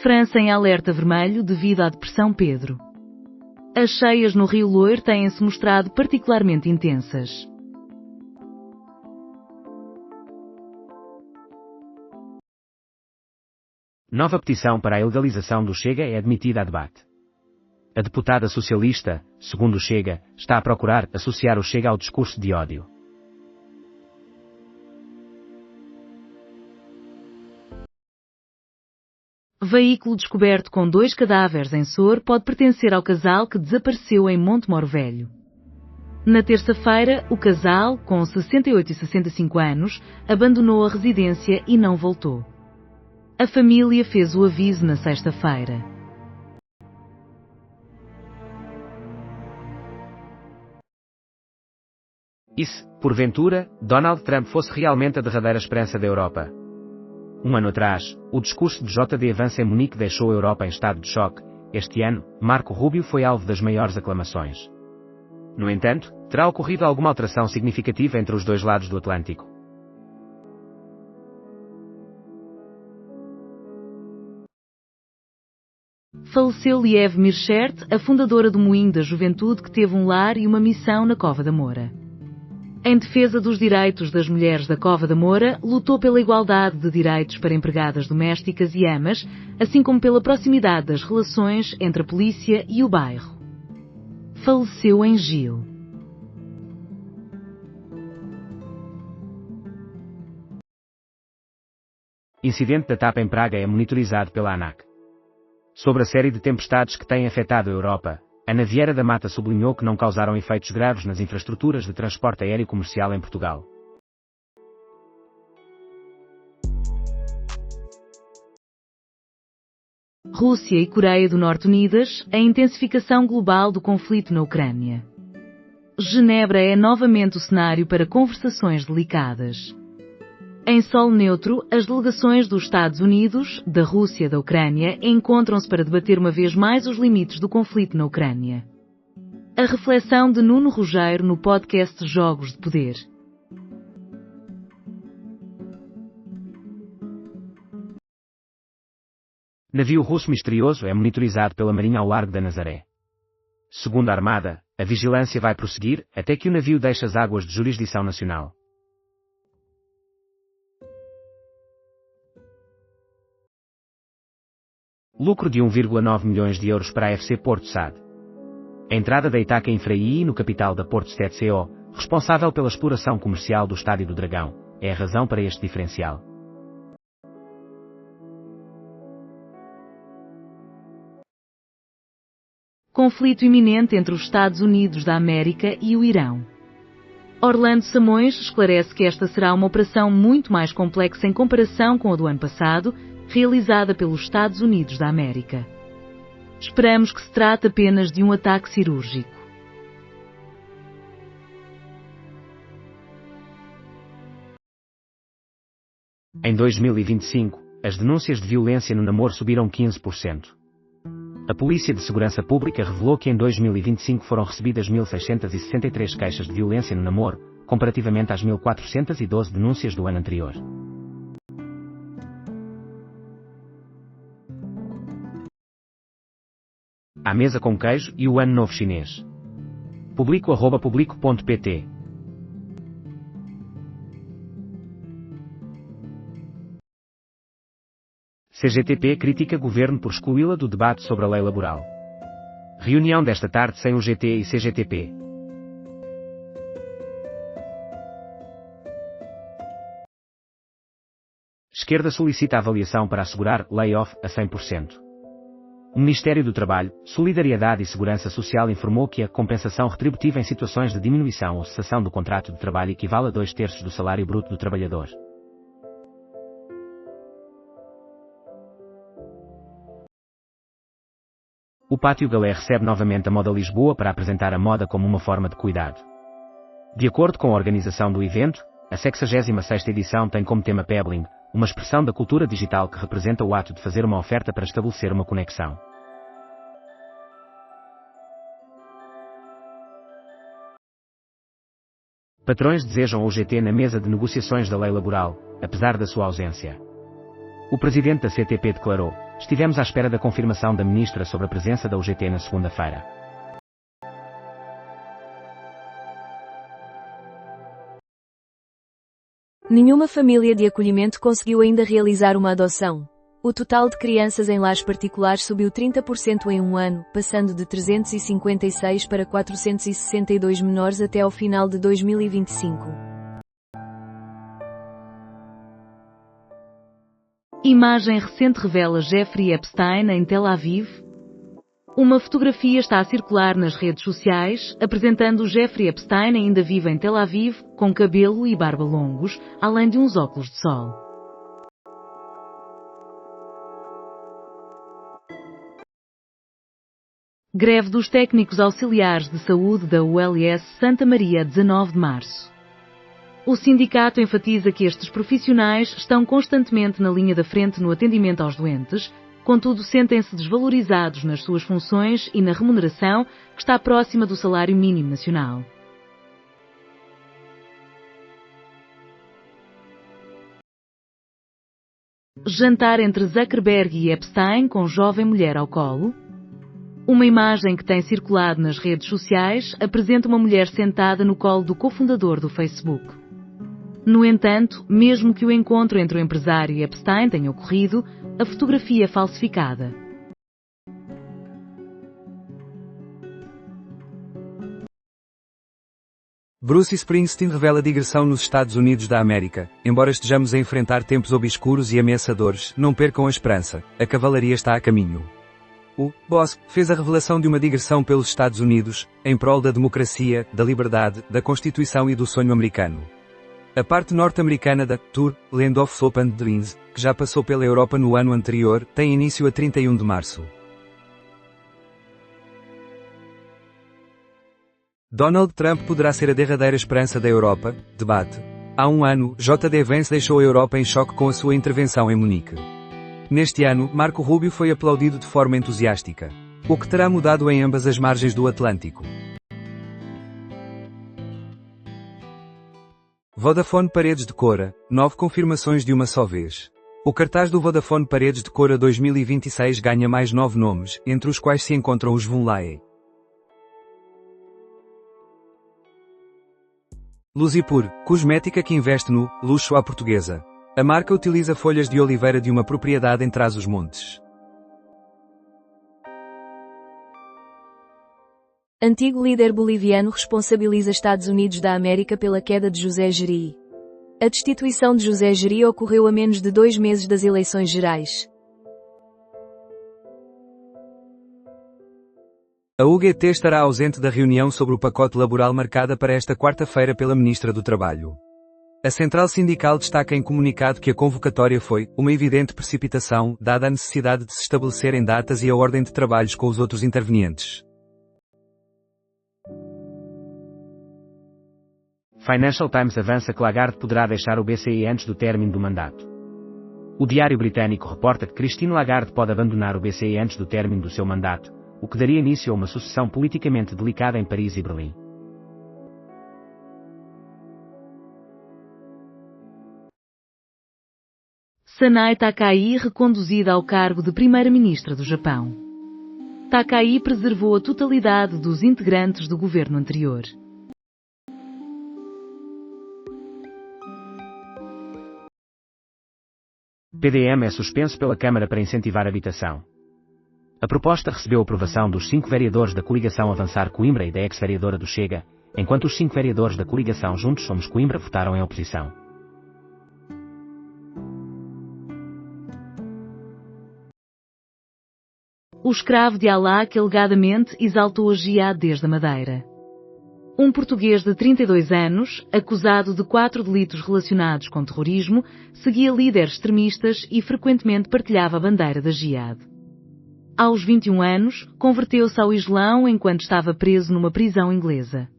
França em alerta vermelho devido à Depressão Pedro. As cheias no Rio Loiro têm-se mostrado particularmente intensas. Nova petição para a ilegalização do Chega é admitida a debate. A deputada socialista, segundo o Chega, está a procurar associar o Chega ao discurso de ódio. Veículo descoberto com 2 cadáveres em Sor pode pertencer ao casal que desapareceu em Montemor Velho. Na terça-feira, o casal, com 68 e 65 anos, abandonou a residência e não voltou. A família fez o aviso na sexta-feira. E se, porventura, Donald Trump fosse realmente a derradeira esperança da Europa? Um ano atrás, o discurso de J.D. Vance em Munique deixou a Europa em estado de choque. Este ano, Marco Rubio foi alvo das maiores aclamações. No entanto, terá ocorrido alguma alteração significativa entre os dois lados do Atlântico. Faleceu Liev Mirchert, a fundadora do Moinho da Juventude que teve um lar e uma missão na Cova da Moura. Em defesa dos direitos das mulheres da Cova da Moura, lutou pela igualdade de direitos para empregadas domésticas e amas, assim como pela proximidade das relações entre a polícia e o bairro. Faleceu em Gil. Incidente da TAP em Praga é monitorizado pela ANAC. Sobre a série de tempestades que têm afetado a Europa, Ana Vieira da Mata sublinhou que não causaram efeitos graves nas infraestruturas de transporte aéreo comercial em Portugal. Rússia e Coreia do Norte unidas, a intensificação global do conflito na Ucrânia. Genebra é novamente o cenário para conversações delicadas. Em solo neutro, as delegações dos Estados Unidos, da Rússia e da Ucrânia encontram-se para debater uma vez mais os limites do conflito na Ucrânia. A reflexão de Nuno Rogério no podcast Jogos de Poder. Navio russo misterioso é monitorizado pela Marinha ao largo da Nazaré. Segundo a Armada, a vigilância vai prosseguir até que o navio deixe as águas de jurisdição nacional. Lucro de 1,9 milhões de euros para a FC Porto SAD. A entrada da Itaca Infraí no capital da Porto STCO, responsável pela exploração comercial do Estádio do Dragão, é a razão para este diferencial. Conflito iminente entre os Estados Unidos da América e o Irão. Orlando Samões esclarece que esta será uma operação muito mais complexa em comparação com a do ano passado, realizada pelos Estados Unidos da América. Esperamos que se trate apenas de um ataque cirúrgico. Em 2025, as denúncias de violência no namoro subiram 15%. A Polícia de Segurança Pública revelou que em 2025 foram recebidas 1.663 queixas de violência no namoro, comparativamente às 1.412 denúncias do ano anterior. À mesa com queijo e o Ano Novo Chinês. Publico@publico.pt. CGTP critica governo por excluí-la do debate sobre a lei laboral. Reunião desta tarde sem o GT e CGTP. Esquerda solicita avaliação para assegurar layoff a 100%. O Ministério do Trabalho, Solidariedade e Segurança Social informou que a compensação retributiva em situações de diminuição ou cessação do contrato de trabalho equivale a 2/3 do salário bruto do trabalhador. O Pátio Galé recebe novamente a Moda Lisboa para apresentar a moda como uma forma de cuidado. De acordo com a organização do evento, a 66ª edição tem como tema Pebbling, uma expressão da cultura digital que representa o ato de fazer uma oferta para estabelecer uma conexão. Patrões desejam o GT na mesa de negociações da lei laboral, apesar da sua ausência. O presidente da CTP declarou: Estivemos à espera da confirmação da ministra sobre a presença da UGT na segunda-feira. Nenhuma família de acolhimento conseguiu ainda realizar uma adoção. O total de crianças em lares particulares subiu 30% em um ano, passando de 356 para 462 menores até ao final de 2025. Imagem recente revela Jeffrey Epstein em Tel Aviv. Uma fotografia está a circular nas redes sociais, apresentando Jeffrey Epstein ainda vivo em Tel Aviv, com cabelo e barba longos, além de uns óculos de sol. Greve dos técnicos auxiliares de saúde da ULS Santa Maria, 19 de março. O sindicato enfatiza que estes profissionais estão constantemente na linha da frente no atendimento aos doentes, contudo sentem-se desvalorizados nas suas funções e na remuneração, que está próxima do salário mínimo nacional. Jantar entre Zuckerberg e Epstein com jovem mulher ao colo. Uma imagem que tem circulado nas redes sociais apresenta uma mulher sentada no colo do cofundador do Facebook. No entanto, mesmo que o encontro entre o empresário e Epstein tenha ocorrido, a fotografia é falsificada. Bruce Springsteen revela digressão nos Estados Unidos da América. Embora estejamos a enfrentar tempos obscuros e ameaçadores, não percam a esperança, a cavalaria está a caminho. O Boss fez a revelação de uma digressão pelos Estados Unidos, em prol da democracia, da liberdade, da Constituição e do sonho americano. A parte norte-americana da Tour, Land of Hope and Dreams, que já passou pela Europa no ano anterior, tem início a 31 de março. Donald Trump poderá ser a derradeira esperança da Europa? Debate. Há um ano, J.D. Vance deixou a Europa em choque com a sua intervenção em Munique. Neste ano, Marco Rubio foi aplaudido de forma entusiástica. O que terá mudado em ambas as margens do Atlântico? Vodafone Paredes de Cora, 9 confirmações de uma só vez. O cartaz do Vodafone Paredes de Cora 2026 ganha mais 9 nomes, entre os quais se encontram os Vunlae. Luzipur, cosmética que investe no luxo à portuguesa. A marca utiliza folhas de oliveira de uma propriedade em Trás-os-Montes. Antigo líder boliviano responsabiliza Estados Unidos da América pela queda de José Gerí. A destituição de José Gerí ocorreu a menos de 2 meses das eleições gerais. A UGT estará ausente da reunião sobre o pacote laboral marcada para esta quarta-feira pela Ministra do Trabalho. A Central Sindical destaca em comunicado que a convocatória foi uma evidente precipitação, dada a necessidade de se estabelecerem datas e a ordem de trabalhos com os outros intervenientes. Financial Times avança que Lagarde poderá deixar o BCE antes do término do mandato. O diário britânico reporta que Christine Lagarde pode abandonar o BCE antes do término do seu mandato, o que daria início a uma sucessão politicamente delicada em Paris e Berlim. Sanae Takaichi reconduzida ao cargo de primeira-ministra do Japão. Takaichi preservou a totalidade dos integrantes do governo anterior. PDM é suspenso pela Câmara para incentivar a habitação. A proposta recebeu aprovação dos 5 vereadores da coligação Avançar Coimbra e da ex-vereadora do Chega, enquanto os 5 vereadores da coligação Juntos Somos Coimbra votaram em oposição. O escravo de Alá que alegadamente exaltou a jihad da Madeira. Um português de 32 anos, acusado de 4 delitos relacionados com terrorismo, seguia líderes extremistas e frequentemente partilhava a bandeira da jihad. Aos 21 anos, converteu-se ao Islão enquanto estava preso numa prisão inglesa.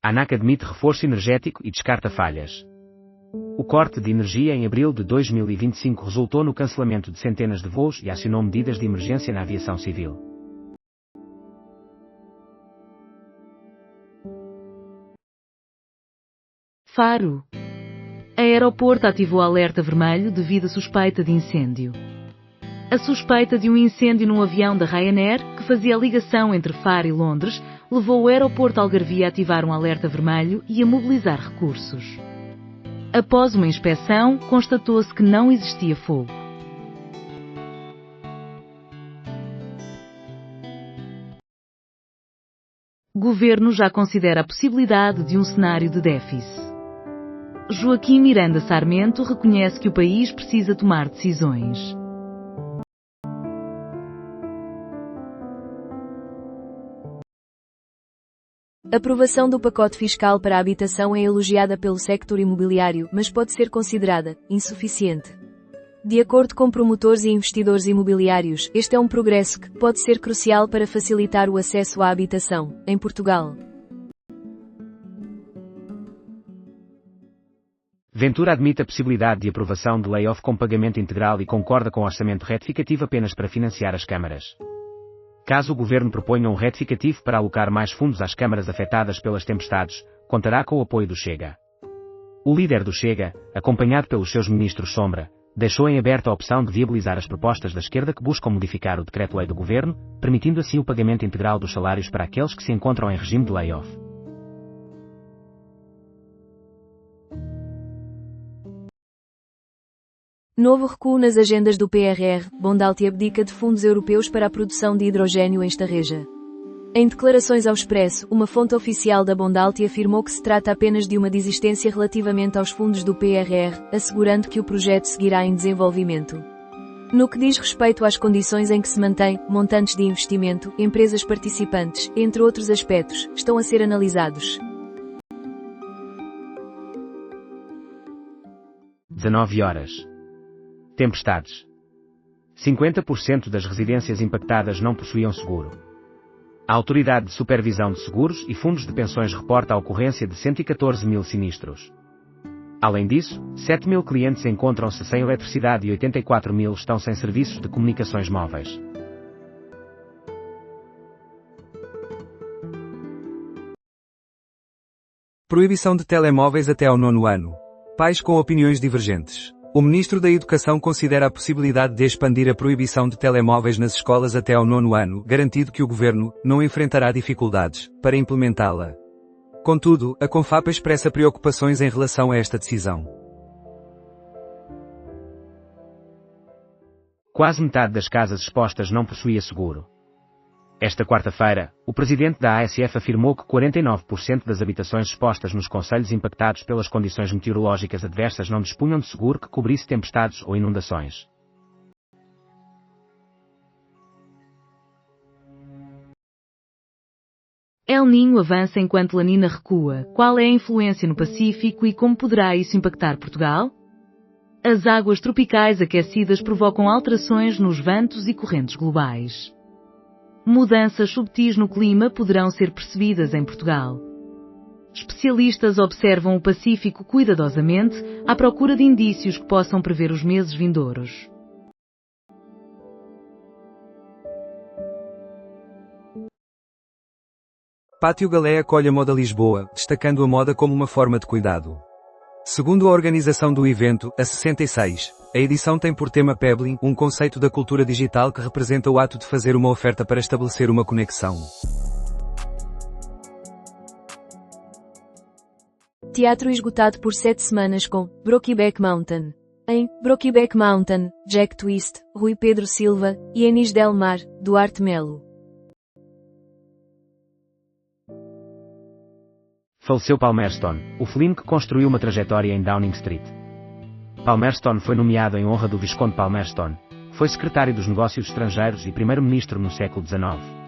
A ANAC admite reforço energético e descarta falhas. O corte de energia em abril de 2025 resultou no cancelamento de centenas de voos e acionou medidas de emergência na aviação civil. Faro. Aeroporto ativou alerta vermelho devido a suspeita de incêndio. A suspeita de um incêndio num avião da Ryanair, que fazia a ligação entre Faro e Londres, levou o aeroporto Algarvia a ativar um alerta vermelho e a mobilizar recursos. Após uma inspeção, constatou-se que não existia fogo. Governo já considera a possibilidade de um cenário de déficit. Joaquim Miranda Sarmento reconhece que o país precisa tomar decisões. A aprovação do pacote fiscal para a habitação é elogiada pelo sector imobiliário, mas pode ser considerada insuficiente. De acordo com promotores e investidores imobiliários, este é um progresso que pode ser crucial para facilitar o acesso à habitação, em Portugal. Ventura admite a possibilidade de aprovação de layoff com pagamento integral e concorda com o orçamento retificativo apenas para financiar as câmaras. Caso o governo proponha um retificativo para alocar mais fundos às câmaras afetadas pelas tempestades, contará com o apoio do Chega. O líder do Chega, acompanhado pelos seus ministros sombra, deixou em aberto a opção de viabilizar as propostas da esquerda que buscam modificar o decreto-lei do governo, permitindo assim o pagamento integral dos salários para aqueles que se encontram em regime de layoff. Novo recuo nas agendas do PRR, Bondalti abdica de fundos europeus para a produção de hidrogênio em Estarreja. Em declarações ao Expresso, uma fonte oficial da Bondalti afirmou que se trata apenas de uma desistência relativamente aos fundos do PRR, assegurando que o projeto seguirá em desenvolvimento. No que diz respeito às condições em que se mantém, montantes de investimento, empresas participantes, entre outros aspectos, estão a ser analisados. 19 horas. Tempestades. 50% das residências impactadas não possuíam seguro. A Autoridade de Supervisão de Seguros e Fundos de Pensões reporta a ocorrência de 114 mil sinistros. Além disso, 7 mil clientes encontram-se sem eletricidade e 84 mil estão sem serviços de comunicações móveis. Proibição de telemóveis até ao 9º ano. Pais com opiniões divergentes. O Ministro da Educação considera a possibilidade de expandir a proibição de telemóveis nas escolas até ao 9º ano, garantido que o Governo não enfrentará dificuldades para implementá-la. Contudo, a Confapa expressa preocupações em relação a esta decisão. Quase metade das casas expostas não possuía seguro. Esta quarta-feira, o presidente da ASF afirmou que 49% das habitações expostas nos concelhos impactados pelas condições meteorológicas adversas não dispunham de seguro que cobrisse tempestades ou inundações. El Niño avança enquanto La Nina recua. Qual é a influência no Pacífico e como poderá isso impactar Portugal? As águas tropicais aquecidas provocam alterações nos ventos e correntes globais. Mudanças subtis no clima poderão ser percebidas em Portugal. Especialistas observam o Pacífico cuidadosamente, à procura de indícios que possam prever os meses vindouros. Pátio Galé acolhe a Moda Lisboa, destacando a moda como uma forma de cuidado. Segundo a organização do evento, a 66, a edição tem por tema Pebbling, um conceito da cultura digital que representa o ato de fazer uma oferta para estabelecer uma conexão. Teatro esgotado por 7 semanas com Brokeback Mountain. Em Brokeback Mountain, Jack Twist, Rui Pedro Silva e Enis Del Mar, Duarte Melo. Faleceu Palmerston, o felino que construiu uma trajetória em Downing Street. Palmerston foi nomeado em honra do Visconde Palmerston, foi secretário dos Negócios Estrangeiros e primeiro-ministro no século XIX.